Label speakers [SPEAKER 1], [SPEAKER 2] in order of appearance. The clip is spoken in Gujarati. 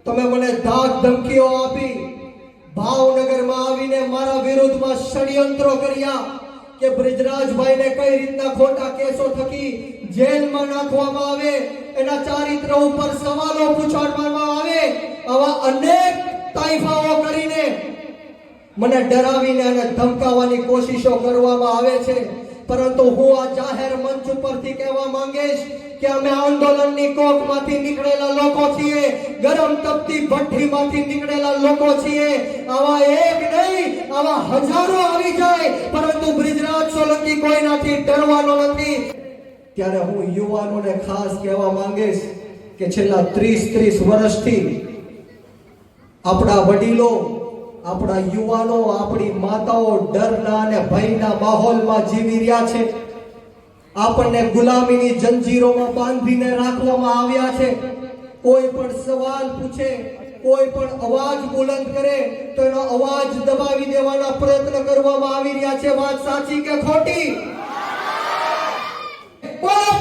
[SPEAKER 1] તમે મને ધાક ધમકીઓ આપી, ભાવનગરમાં આવીને મારા વિરુદ્ધમાં ષડયંત્રો કર્યા કે બ્રિજરાજભાઈને કઈ રીતના ખોટા કેસો થકી જેલમાં નાખવામાં આવે, એના ચારિત્ર ઉપર સવાલો પૂછવામાં આવે, આવા અનેક તાઇફાઓ કરીને મને ડરાવીને અને ધમકાવવાની કોશિશો કરવામાં આવે છે। પરંતુ હું આ જાહેર મંચ ઉપરથી કહેવા માંગીશ કે અમે આંદોલનની કોકમાંથી નીકળેલા લોકો છીએ, ગરમ તપતી ભઠ્ઠીમાંથી નીકળેલા લોકો છીએ। આવા એક નહીં, આવા હજારો આવી જાય, પરંતુ બ્રિજરાજ સોલંકી કોઈનાથી ડરવાનો નથી। ત્યારે હું યુવાનોને ખાસ કહેવા માંગીશ કે છેલ્લા 30 વર્ષથી આપણા વડીલો, આપણા યુવાનો, આપણી માતાઓ ડરના અને ભયના માહોલમાં જીવી રહ્યા છે। આપણને ગુલામીની જંજીરોમાં બાંધીને રાખવામાં આવ્યા છે। કોઈ પણ સવાલ પૂછે, કોઈ પણ અવાજ બુલંદ કરે તો એનો અવાજ દબાવી દેવાના પ્રયત્ન કરવામાં આવી રહ્યા છે। વાત સાચી કે ખોટી? બોલો